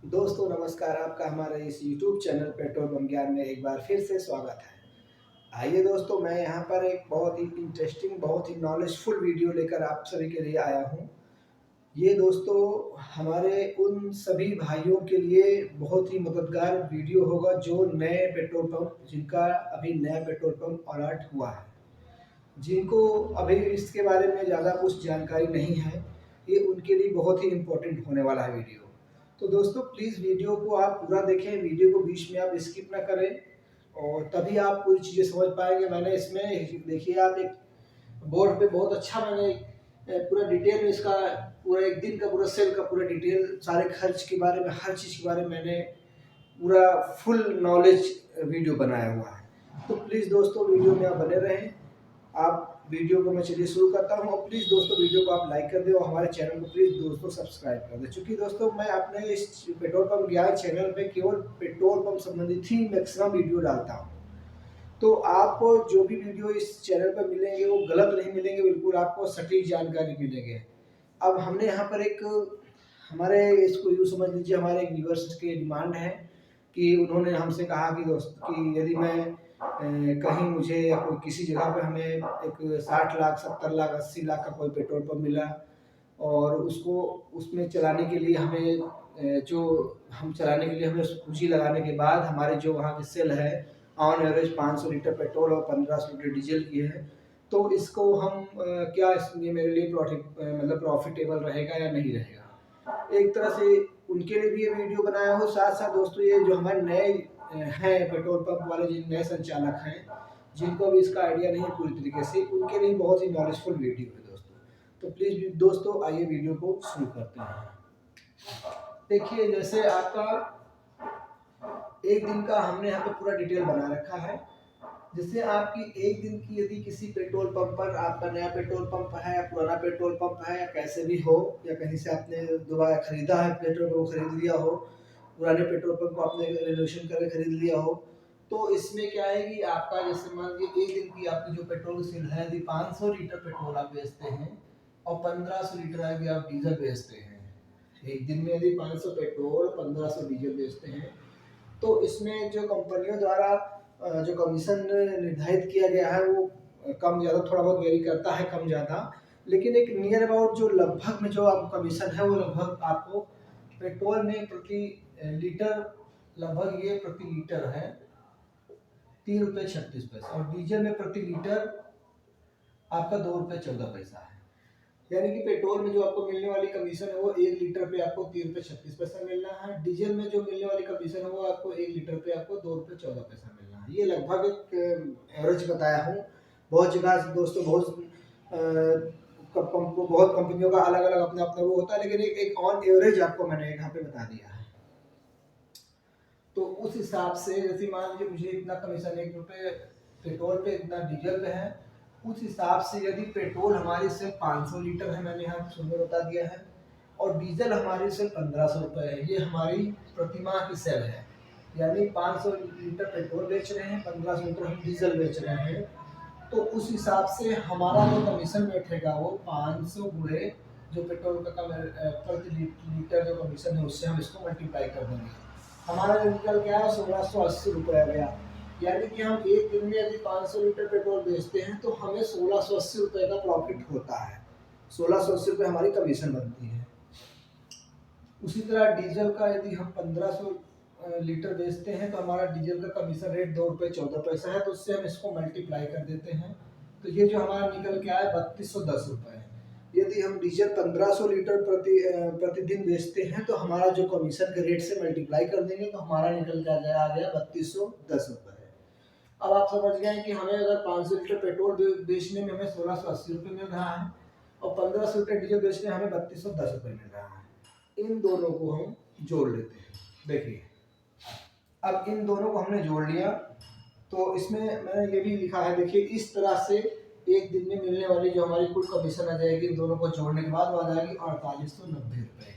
दोस्तों नमस्कार, आपका हमारे इस YouTube चैनल पेट्रोल पंप ज्ञान में एक बार फिर से स्वागत है। आइए दोस्तों, मैं यहाँ पर एक बहुत ही इंटरेस्टिंग, बहुत ही नॉलेजफुल वीडियो लेकर आप सभी के लिए आया हूँ। ये दोस्तों हमारे उन सभी भाइयों के लिए बहुत ही मददगार वीडियो होगा जो नए पेट्रोल पंप जिनका अभी नया पेट्रोल पंप अलॉट हुआ है, जिनको अभी इसके बारे में ज़्यादा कुछ जानकारी नहीं है। ये उनके लिए बहुत ही इम्पोर्टेंट होने वाला है वीडियो। तो दोस्तों प्लीज़ वीडियो को आप पूरा देखें, वीडियो को बीच में आप स्किप ना करें और तभी आप पूरी चीज़ें समझ पाएंगे। मैंने इसमें देखिए, आप एक बोर्ड पे बहुत अच्छा मैंने पूरा डिटेल में इसका पूरा एक दिन का पूरा सेल का पूरा डिटेल, सारे खर्च के बारे में, हर चीज़ के बारे में मैंने पूरा फुल नॉलेज वीडियो बनाया हुआ है। तो प्लीज़ दोस्तों वीडियो में आप बने रहें। आप वीडियो को मैं चलिए शुरू करता हूँ और प्लीज़ दोस्तों वीडियो को आप लाइक कर दें और हमारे चैनल को प्लीज़ दोस्तों सब्सक्राइब कर दें। चूँकि दोस्तों मैं अपने इस पेट्रोल पंप ज्ञान चैनल पे केवल पेट्रोल पंप संबंधित ही मैक्सिमम वीडियो डालता हूँ। तो आपको जो भी वीडियो इस चैनल पर मिलेंगे वो गलत नहीं मिलेंगे, बिल्कुल आपको सटीक जानकारी मिलेंगे। अब हमने यहाँ पर एक हमारे इसको यूँ समझ लीजिए, हमारे एक व्यूअर्स की डिमांड है कि उन्होंने हमसे कहा कि दोस्त कि यदि मैं कहीं मुझे या कोई किसी जगह पे हमें एक 60 लाख 70 लाख 80 लाख का कोई पेट्रोल पंप मिला और उसको उसमें चलाने के लिए हमें जो हम चलाने के लिए हमें पूंजी लगाने के बाद हमारे जो वहाँ की सेल है ऑन एवरेज 500 लीटर पेट्रोल और 1500 लीटर डीजल की है, तो इसको हम क्या इसमें मेरे लिए मतलब प्रॉफिटेबल रहेगा या नहीं रहेगा। एक तरह से उनके लिए भी ये वीडियो बनाया हो। साथ साथ दोस्तों ये जो हमारे नए हैं पेट्रोल पंप वाले, जिन नए संचालक हैं जिनको भी इसका आइडिया नहीं है पूरी तरीके से, उनके लिए बहुत ही नॉलेजफुल वीडियो है दोस्तों। तो प्लीज़ दोस्तों आइए वीडियो को शुरू करते हैं। देखिए, जैसे आपका एक दिन का हमने यहाँ पे पूरा डिटेल बना रखा है। जैसे आपकी एक दिन की यदि किसी पेट्रोल पंप पर, आपका नया पेट्रोल पंप है या पुराना पेट्रोल पंप है या कैसे भी हो, या कहीं से आपने दोबारा खरीदा है पेट्रोल पंप, खरीद लिया हो, पुराने पेट्रोल पंप को आपने रेनोवेशन करके खरीद लिया हो, तो इसमें क्या है कि आपका जैसे मान लीजिए एक दिन की आपकी जो पेट्रोल सेल है, यदि 500 लीटर पेट्रोल आप बेचते हैं और 1500 लीटर यदि आप डीजल बेचते हैं, एक दिन में यदि 500 पेट्रोल 1500 डीजल बेचते हैं, तो इसमें जो कंपनियों द्वारा जो कमीशन निर्धारित किया गया है वो कम ज़्यादा थोड़ा बहुत वेरी करता है, कम ज़्यादा, लेकिन एक नियर अबाउट जो लगभग में जो आपको कमीशन है वो लगभग आपको पेट्रोल में प्रति लीटर, लगभग ये प्रति लीटर है 3 रुपये 36 पैसे और डीजल में प्रति लीटर आपका 2 रुपये 14 पैसा है। यानी कि पेट्रोल में जो आपको मिलने वाली कमीशन है वो 1 लीटर पे आपको 3 रुपये 36 पैसा मिलना है। डीजल में जो मिलने वाली कमीशन है वो आपको 1 लीटर पे आपको 2 रुपये 14 पैसा मिलना है। ये लगभग एक एवरेज बताया हूँ। बहुत जगह दोस्तों बहुत कंपनियों का अलग अलग अपना अपना वो होता है, लेकिन एक ऑन एवरेज आपको मैंने यहाँ पे बता दिया है। तो उस हिसाब से जैसे मान लीजिए मुझे इतना कमीशन 1 रुपये पेट्रोल पे, इतना डीजल पे है, उस हिसाब से यदि पेट्रोल हमारी सिर्फ 500 लीटर है, मैंने यहाँ सुनने बता दिया है, और डीजल हमारी सिर्फ 1500 रुपये है, ये हमारी प्रतिमाह की सेल है। यानी 500 लीटर पेट्रोल बेच रहे हैं, 1500 लीटर हम डीजल बेच रहे हैं, तो उस हिसाब से हमारा जो कमीशन बैठेगा वो 500 गुणे जो पेट्रोल का प्रति लीटर जो कमीशन है उससे हम इसको मल्टीप्लाई कर देंगे। हमारा जो निकल गया 1680 रुपये आ गया। यानी कि हम एक दिन में यदि 500 लीटर पेट्रोल बेचते हैं तो हमें 1680 रुपये का प्रॉफिट होता है, 1680 रुपये हमारी कमीशन बनती है। उसी तरह डीजल का यदि हम 1500 लीटर बेचते हैं तो हमारा डीजल का कमीशन रेट 2 रुपये 14 पैसा है, तो उससे हम इसको मल्टीप्लाई कर देते हैं, तो ये जो हमारा निकल के आया 3210 रुपये। यदि हम डीजल 1500 लीटर प्रतिदिन बेचते हैं तो हमारा जो कमीशन के रेट से मल्टीप्लाई कर देंगे तो हमारा निकल के आ गया 3210 रुपये। अब आप समझ गए कि हमें अगर 500 लीटर पेट्रोल बेचने में हमें 1680 रुपये मिल रहा है और 1500 लीटर डीजल बेचने में हमें 3210 रुपये मिल रहा है। इन दोनों को हम जोड़ लेते हैं। देखिए, अब इन दोनों को हमने जोड़ लिया तो इसमें मैंने ये भी लिखा है, देखिए इस तरह से एक दिन में मिलने वाली जो हमारी कुल कमीशन आ जाएगी, इन दोनों को जोड़ने के बाद वो आ जाएगी 4890 रुपये।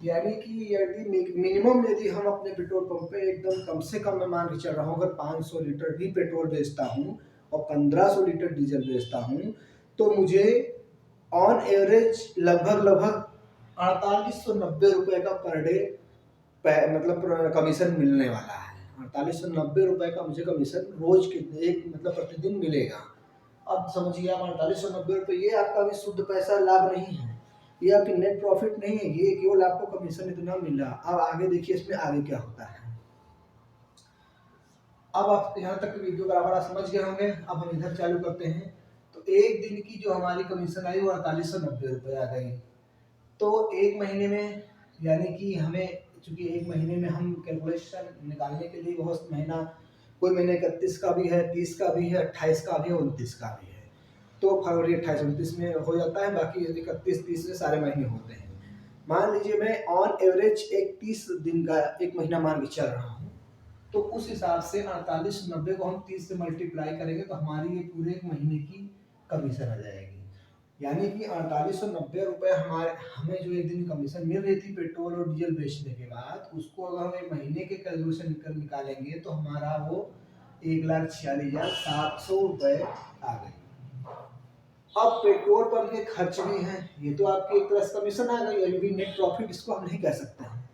यानी कि यदि मिनिमम यदि हम अपने पेट्रोल पंप पे एकदम कम से कम मैं मान के चल रहा हूँ, अगर 500 लीटर भी पेट्रोल बेचता हूँ और 1500 लीटर डीजल बेचता हूँ, तो मुझे ऑन एवरेज लगभग 4890 रुपये का पर डे मतलब कमीशन मिलने वाला है। 4890 रुपये का मुझे कमीशन रोज के एक मतलब प्रतिदिन मिलेगा। अब समझिए आप 4890 रुपये ये आपका भी शुद्ध पैसा लाभ नहीं है, ये आपकी नेट प्रॉफिट नहीं है, ये केवल आपको कमीशन इतना मिल रहा। अब आगे देखिए इसमें आगे क्या होता है। अब आप यहाँ तक वीडियो बराबर आप समझ गए होंगे। अब हम इधर चालू करते हैं। तो एक दिन की जो हमारी कमीशन आई वो 4890 रुपये आ गई। तो एक महीने में यानी कि हमें, चूंकि एक महीने में हम कैलकुलेशन निकालने के लिए बहुत महीना, कोई महीने 31 का भी है, 30 का भी है, 28 का भी है, 29 का भी है। तो फरवरी 28 29 में हो जाता है, बाकी 31 30 में सारे महीने होते हैं। मान लीजिए मैं ऑन एवरेज एक 30 दिन का एक महीना मान के चल रहा हूँ, तो उस हिसाब से 4890 को हम 30 से मल्टीप्लाई करेंगे तो हमारी ये पूरे एक महीने की कमीशन आ जाएगी। यानी कि 4890 रुपये हमें जो एक दिन कमीशन मिल रही थी पेट्रोल और डीजल बेचने के बाद, उसको अगर हम एक महीने के कैलकुलेशन निकालेंगे तो हमारा वो 1,46,700 रुपये आ गई। अब पेट्रोल पंप के खर्च भी हैं, ये तो आपकी एक तरह से कमीशन आ गई, अभी भी नेट प्रॉफिट इसको हम नहीं कह सकते हैं,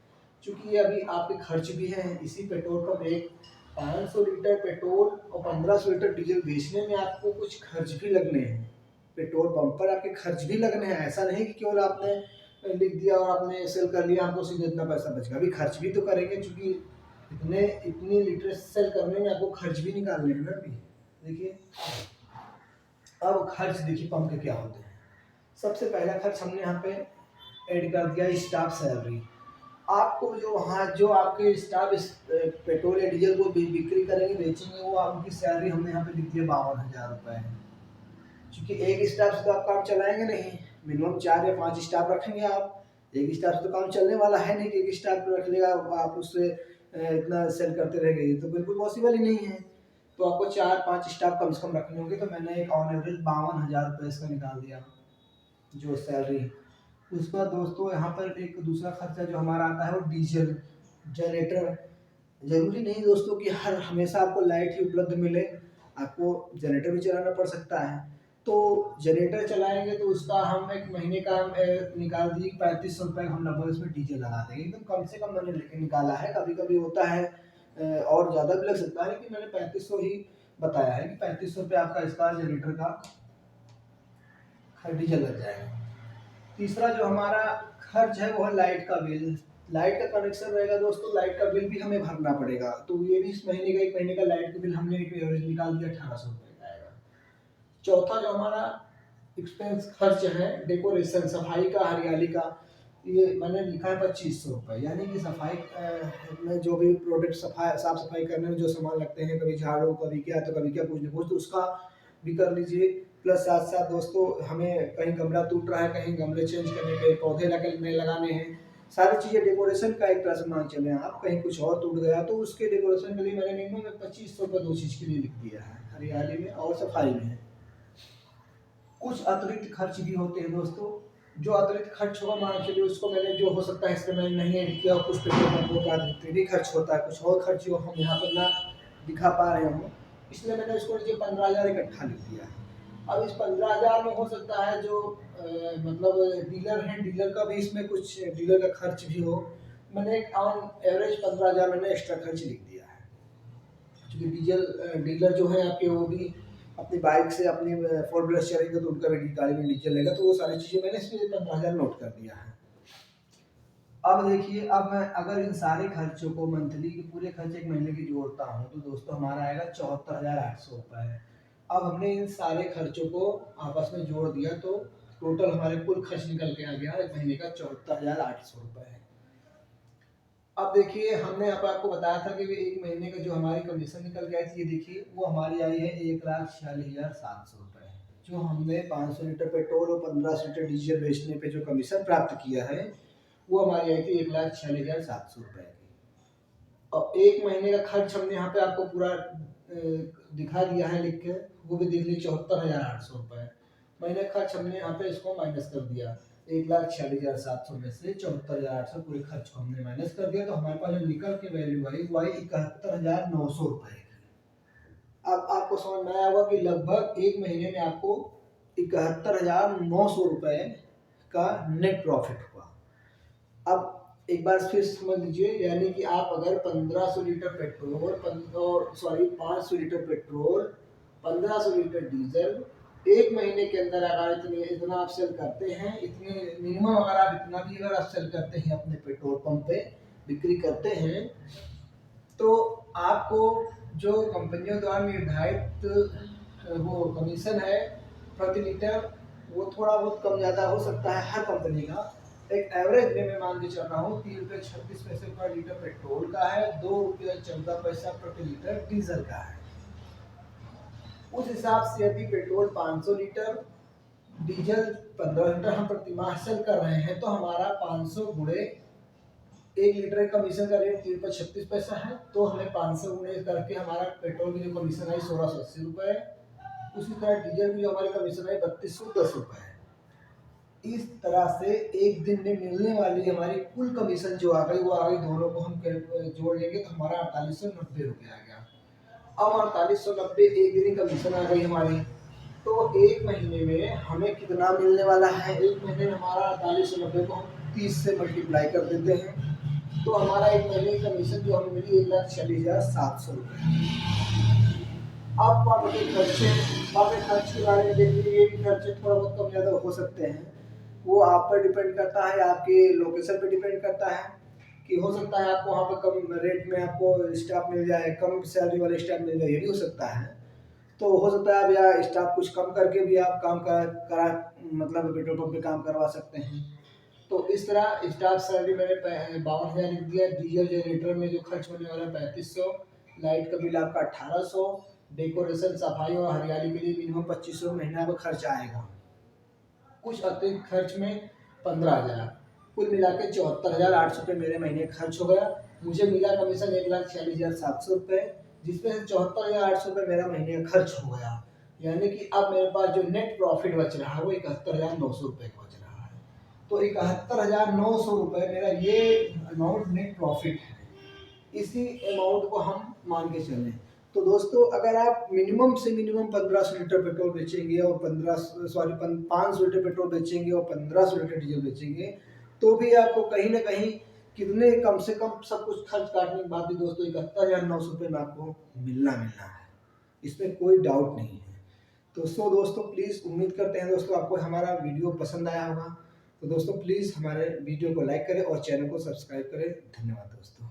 क्योंकि ये अभी आपके खर्च भी हैं। इसी पेट्रोल पंप एक 500 लीटर पेट्रोल और 1500 लीटर डीजल बेचने में आपको कुछ खर्च भी लगने हैं। पेट्रोल पंप पर आपके खर्च भी लगने हैं, ऐसा नहीं कि केवल आपने लिख दिया और आपने सेल कर लिया आपको सीधे इतना पैसा बच गया। अभी खर्च भी तो करेंगे, क्योंकि इतनी लीटर सेल करने में आपको खर्च भी निकालने हैं ना। अभी देखिए, अब खर्च देखिए पंप के क्या होते हैं। सबसे पहला खर्च हमने यहाँ पे ऐड कर दिया स्टाफ सैलरी। आपको जो वहाँ जो आपके स्टाफ पेट्रोल या डीजल को बिक्री करेंगे बेचेंगे, वो आपकी सैलरी हमने यहाँ पे लिख दिया 52,000 रुपये है। क्योंकि एक स्टाफ से तो आप काम चलाएंगे नहीं, मिनिमम 4 या 5 स्टाफ रखेंगे आप। एक स्टाफ से तो काम चलने वाला है नहीं कि एक स्टाफ रख लेगा आप उससे इतना सेल करते रह गए, तो बिल्कुल पॉसिबल ही नहीं है। तो आपको 4-5 स्टाफ कम से कम रखने होंगे। तो मैंने एक ऑन एवरेज 52,000 रुपये इसका निकाल दिया जो सैलरी। उसके बाद दोस्तों यहाँ पर एक दूसरा खर्चा जो हमारा आता है वो डीजल जनरेटर। जरूरी नहीं दोस्तों कि हर हमेशा आपको लाइट ही उपलब्ध मिले, आपको जनरेटर भी चलाना पड़ सकता है। तो जनरेटर चलाएंगे तो उसका हम एक महीने का निकाल दिए 3500 रुपये हम लगभग इसमें डीजल लगा देंगे। एकदम कम से कम मैंने निकाला है, कभी कभी होता है और ज़्यादा भी लग सकता है, लेकिन मैंने 3500 ही बताया है कि 3500 रुपये आपका इसका जनरेटर का डीजल लग जाएगा। तीसरा जो हमारा खर्च है वो है लाइट का बिल। लाइट का कनेक्शन रहेगा दोस्तों, लाइट का बिल भी हमें भरना पड़ेगा। तो ये भी इस महीने का एक महीने का लाइट का बिल हमने एक एवरेज निकाल दिया 1800 रुपये का आएगा। चौथा जो हमारा एक्सपेंस खर्च है डेकोरेशन, सफाई का, हरियाली का, ये मैंने लिखा है 2500 रुपये। यानी कि सफाई में जो भी प्रोडक्ट साफ सफाई करने में जो सामान लगते हैं, कभी झाड़ू कभी क्या तो कभी क्या कुछ ना कुछ, तो उसका भी कर लीजिए। प्लस साथ साथ दोस्तों हमें कहीं गमला टूट रहा है, कहीं गमले चेंज करने के, पौधे नए लगाने हैं, सारी चीज़ें डेकोरेशन का एक तरह से मान चले आप। कहीं कुछ और टूट गया तो उसके डेकोरेशन के लिए मैंने मिनिमम 2500 रुपये दो चीज़ के लिए लिख दिया है, हरियाली में और सफाई में। कुछ अतिरिक्त खर्च भी होते हैं दोस्तों, जो अतिरिक्त खर्च होगा मान चलिए उसको मैंने जो हो सकता है इसमें मैंने नहीं एड किया, कुछ पेट्रोल पंपों का अतिरिक्त भी खर्च होता है, कुछ और खर्च जो हम यहाँ पर ना दिखा पा रहे हूँ, इसलिए मैंने इसको 15,000 इकट्ठा लिख दिया है। अब इस 15,000 में हो सकता है जो मतलब डीलर हैं, डीलर का भी इसमें कुछ डीलर का खर्च भी हो। मैंने एक ऑन एवरेज 15,000 मैंने एक्स्ट्रा खर्च लिख दिया है, क्योंकि डीलर जो है आपके वो भी अपनी बाइक से अपनी 4 व्हीलर चलेंगे तो उनका भी गाड़ी में डीजल लेगा, तो वो सारी चीज़ें मैंने इसमें 15,000 नोट कर दिया है। अब देखिए, अब मैं अगर इन सारे खर्चों को मंथली के पूरे खर्च एक महीने की जोड़ता हूँ तो दोस्तों हमारा आएगा 74,800 रुपये। अब हमने इन सारे खर्चों को आपस में जोड़ दिया तो टोटल हमारे कुल खर्च निकल के आ गया एक महीने का 74,800 रुपये है। अब देखिए, हमने यहाँ पर आपको बताया था कि एक महीने का जो हमारी कमीशन निकल गई थी, ये देखिए वो हमारी आई है 1,46,700 रुपये। जो हमने 500 लीटर पेट्रोल और 1500 लीटर डीजल बेचने पे जो कमीशन प्राप्त किया है वो हमारी आई थी 1,46,700 रुपये की। और एक महीने का खर्च हमने यहाँ पे आपको पूरा दिखा दिया है लिख के, वो भी देख लीजिए 74,800 रुपये। महीने का खर्च हमने यहाँ पे इसको माइनस कर दिया, 1,46,700 में से 74,800 पूरे खर्च को हमने माइनस कर दिया, तो हमारे पास जो निकल के वैल्यू आई वो आई 71,900 रुपये की। अब आपको समझ में आया होगा कि लगभग एक महीने में आपको 71,900 रुपये का नेट प्रॉफिट हुआ। अब एक बार फिर समझ लीजिए, यानी कि आप अगर 1500 litre petrol 500 litre petrol, 1500 litre diesel एक महीने के अंदर अगर इतना आप सेल करते हैं, इतने मिनिमम अगर आप इतना भी अगर आप सेल करते हैं अपने पेट्रोल पंप पे बिक्री करते हैं, तो आपको जो कंपनियों द्वारा निर्धारित वो कमीशन है प्रति लीटर, वो थोड़ा बहुत कम ज़्यादा हो सकता है हर कंपनी का। एक एवरेज में मैं मान के चल रहा हूँ 3 रुपये 36 पैसे पर लीटर पेट्रोल का है, 2 रुपये 14 पैसा प्रति लीटर डीजल का है। उस हिसाब से यदि पेट्रोल 500 लीटर, डीजल 15 लीटर हम प्रति माह सेल कर रहे हैं, तो हमारा 500 गुणे 1 लीटर कमीशन का रेट 3 रुपये 36 पैसा है, तो हमें 500 गुणे करके हमारा पेट्रोल की जो कमीशन आई 1680 रुपये है। उसी तरह डीजल की जो हमारी कमीशन आई 3210 रुपये है। इस तरह से एक दिन में मिलने वाली हमारी कुल कमीशन जो आ गई, वो आ गई, दोनों को हम जोड़ लेंगे तो हमारा 4890 रुपये आ गया। अब 4890 एक दिन की कमीशन आ गई हमारी, तो एक महीने में हमें कितना मिलने वाला है? एक महीने में हमारा 4890 को हम 30 से मल्टीप्लाई कर देते हैं, तो हमारा एक महीने की कमीशन जो हमें मिली 1,40,700 रुपये। अब बाकी खर्च के बारे में देख लीजिए, ये भी खर्चे थोड़ा बहुत कम ज़्यादा हो सकते हैं, वो आप पर डिपेंड करता है, आपके लोकेशन पे डिपेंड करता है कि हो सकता है आपको वहाँ पर कम रेट में आपको स्टाफ मिल जाए, कम सैलरी वाले स्टाफ मिल जाए, ये भी हो सकता है। तो हो सकता है आप या स्टाफ कुछ कम करके भी आप काम करा मतलब पेट्रोल पंप पे काम करवा सकते हैं। तो इस तरह स्टाफ सैलरी मैंने 52,000 लिख दिया। डीजल जनरेटर में जो खर्च होने वाला 3500, लाइट का बिल आपका 1800, डेकोरेशन सफाई और हरियाली के लिए मिनिमम 2500 महीना का खर्च आएगा। कुछ अतिरिक्त खर्च में 15,000, कुल मिला के 74,800 रुपये मेरे महीने खर्च हो गया। मुझे मिला कमीशन 1,46,700 रुपये, जिसमें से 74,800 रुपये मेरा महीने का खर्च हो गया। यानी कि अब मेरे पास जो नेट प्रॉफिट बच रहा है वो 71,900 रुपये का बच रहा है। तो 71,900 रुपये मेरा ये अमाउंट नेट प्रॉफिट है। इसी अमाउंट को हम मान के चलें तो दोस्तों, अगर आप मिनिमम से मिनिमम 1500 लीटर पेट्रोल बेचेंगे और 500 लीटर पेट्रोल बेचेंगे और 1500 लीटर डीजल बेचेंगे, तो भी आपको कहीं ना कहीं कितने कम से कम सब कुछ खर्च काटने के बाद भी दोस्तों 71,900 रुपये में आपको मिलना है, इसमें कोई डाउट नहीं है। तो दोस्तों प्लीज़, उम्मीद करते हैं दोस्तों आपको हमारा वीडियो पसंद आया होगा। तो दोस्तों प्लीज़ हमारे वीडियो को लाइक करें और चैनल को सब्सक्राइब करें। धन्यवाद दोस्तों।